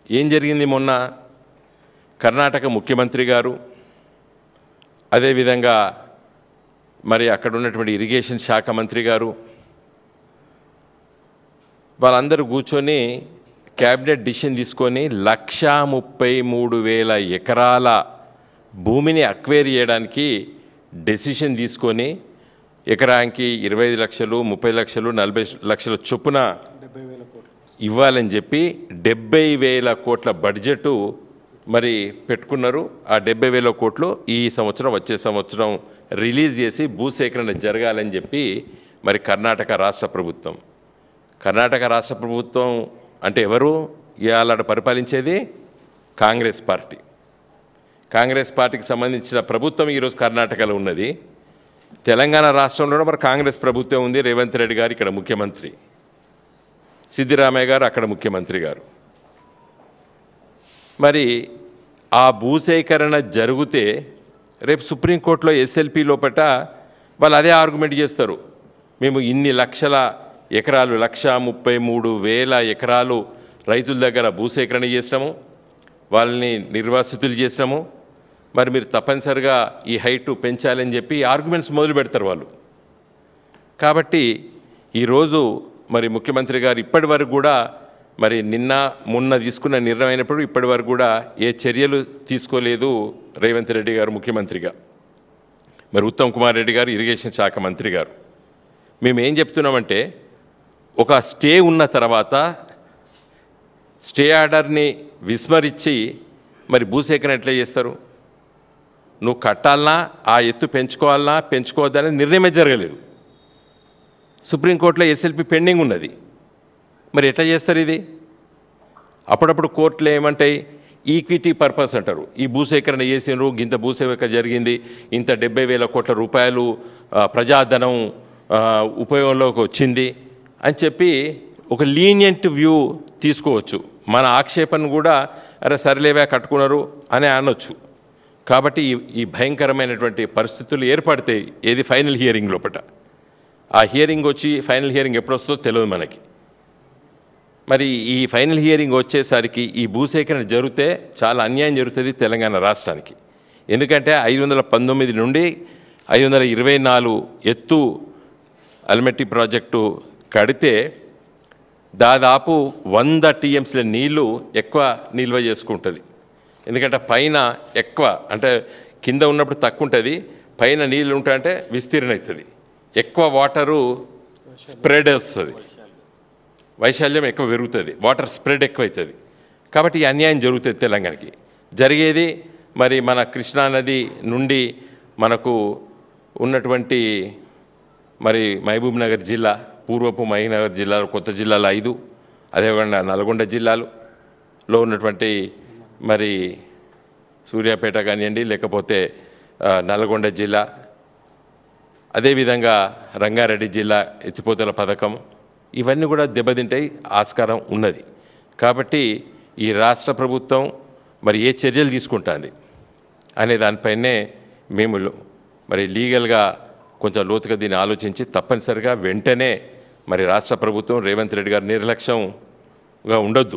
ఏం జరిగింది మొన్న కర్ణాటక ముఖ్యమంత్రి గారు అదేవిధంగా మరి అక్కడ ఉన్నటువంటి ఇరిగేషన్ శాఖ మంత్రి గారు వాళ్ళందరూ కూర్చొని క్యాబినెట్ డిసిషన్ తీసుకొని 1,33,000 ఎకరాల భూమిని అక్వైర్ చేయడానికి డెసిషన్ తీసుకొని ఎకరానికి 25 లక్షలు 30 లక్షలు 40 లక్షల చొప్పున ఇవ్వాలని చెప్పి 70,000 కోట్ల బడ్జెట్ మరి పెట్టుకున్నారు. ఆ 70,000 కోట్లు ఈ సంవత్సరం వచ్చే సంవత్సరం రిలీజ్ చేసి భూసేకరణ జరగాలని చెప్పి మరి కర్ణాటక రాష్ట్ర ప్రభుత్వం అంటే ఎవరు ఇవాళ పరిపాలించేది? కాంగ్రెస్ పార్టీకి సంబంధించిన ప్రభుత్వం ఈరోజు కర్ణాటకలో ఉన్నది. తెలంగాణ రాష్ట్రంలో మరి కాంగ్రెస్ ప్రభుత్వం ఉంది. రేవంత్ రెడ్డి గారు ఇక్కడ ముఖ్యమంత్రి, సిద్దిరామయ్య గారు అక్కడ ముఖ్యమంత్రి గారు. మరి ఆ భూసేకరణ జరిగితే రేపు సుప్రీంకోర్టులో ఎస్ఎల్పి లోపట వాళ్ళు అదే ఆర్గ్యుమెంట్ చేస్తారు. మేము ఇన్ని లక్షల ఎకరాలు 1,33,000 ఎకరాలు రైతుల దగ్గర భూసేకరణ చేసినాము, వాళ్ళని నిర్వాసితులు చేసినాము, మరి మీరు తప్పనిసరిగా ఈ హైటు పెంచాలని చెప్పి ఆర్గ్యుమెంట్స్ మొదలు పెడతారు వాళ్ళు. కాబట్టి ఈరోజు మరి ముఖ్యమంత్రి గారు ఇప్పటి వరకు కూడా మరి మొన్న తీసుకున్న నిర్ణయం అయినప్పుడు ఇప్పటి వరకు కూడా ఏ చర్యలు తీసుకోలేదు రేవంత్ రెడ్డి గారు ముఖ్యమంత్రిగా, మరి ఉత్తమ్ కుమార్ రెడ్డి గారు ఇరిగేషన్ శాఖ మంత్రి గారు. మేము ఏం చెప్తున్నామంటే ఒక స్టే ఉన్న తర్వాత స్టే ఆర్డర్ని విస్మరించి మరి భూసేకరణ ఎట్లా చేస్తారు? నువ్వు కట్టాలన్నా ఆ ఎత్తు పెంచుకోవద్దనే నిర్ణయమే జరగలేదు. సుప్రీంకోర్టులో ఎస్ఎల్పి పెండింగ్ ఉన్నది. మరి ఎట్లా చేస్తారు ఇది? అప్పుడప్పుడు కోర్టులు ఏమంటాయి? ఈక్విటీ పర్పస్ అంటారు. ఈ భూసేకరణ చేసినారు, ఇంత భూసేకరణ జరిగింది, ఇంత 70,000 కోట్ల రూపాయలు ప్రజాధనం ఉపయోగంలోకి వచ్చింది అని చెప్పి ఒక లీనియంట్ వ్యూ తీసుకోవచ్చు. మన ఆక్షేపణ కూడా అరే సరిలేవా కట్టుకున్నారు అని అనొచ్చు. కాబట్టి ఈ భయంకరమైనటువంటి పరిస్థితులు ఏర్పడతాయి. ఏది ఫైనల్ హియరింగ్ లోపల. ఆ హియరింగ్ వచ్చి ఫైనల్ హియరింగ్ ఎప్పుడు వస్తుందో తెలియదు మనకి. మరి ఈ ఫైనల్ హియరింగ్ వచ్చేసరికి ఈ భూసేకరణ జరిగితే చాలా అన్యాయం జరుగుతుంది తెలంగాణ రాష్ట్రానికి. ఎందుకంటే 519 నుండి 524 ఎత్తు అల్మెట్టి ప్రాజెక్టు కడితే దాదాపు 100 టీఎంసీల నీళ్లు ఎక్కువ నిల్వ చేసుకుంటుంది. ఎందుకంటే పైన ఎక్కువ అంటే కింద ఉన్నప్పుడు తక్కువ ఉంటుంది, పైన నీళ్ళు ఉంటాయంటే విస్తీర్ణ అవుతుంది, ఎక్కువ వాటరు స్ప్రెడ్ వస్తుంది, వైశాల్యం ఎక్కువ పెరుగుతుంది, వాటర్ స్ప్రెడ్ ఎక్కువ అవుతుంది. కాబట్టి ఈ అన్యాయం జరుగుతుంది తెలంగాణకి. జరిగేది మరి మన కృష్ణానది నుండి మనకు ఉన్నటువంటి మరి మహబూబ్ నగర్ జిల్లా, పూర్వపు మహీనగర్ జిల్లాలో కొత్త జిల్లాలో 5, అదేవిధంగా నల్గొండ జిల్లాలో ఉన్నటువంటి మరి సూర్యాపేట కానివ్వండి, లేకపోతే నల్గొండ జిల్లా, అదేవిధంగా రంగారెడ్డి జిల్లా ఎత్తిపోతల పథకం, ఇవన్నీ కూడా దెబ్బతింటాయి ఆస్కారం ఉన్నది. కాబట్టి ఈ రాష్ట్ర ప్రభుత్వం మరి ఏ చర్యలు తీసుకుంటుంది అనే దానిపైనే మేము మరి లీగల్గా కొంచెం లోతుగా దీన్ని ఆలోచించి తప్పనిసరిగా వెంటనే మరి రాష్ట్ర ప్రభుత్వం రేవంత్ రెడ్డి గారు నిర్లక్ష్యంగా ఉండొద్దు.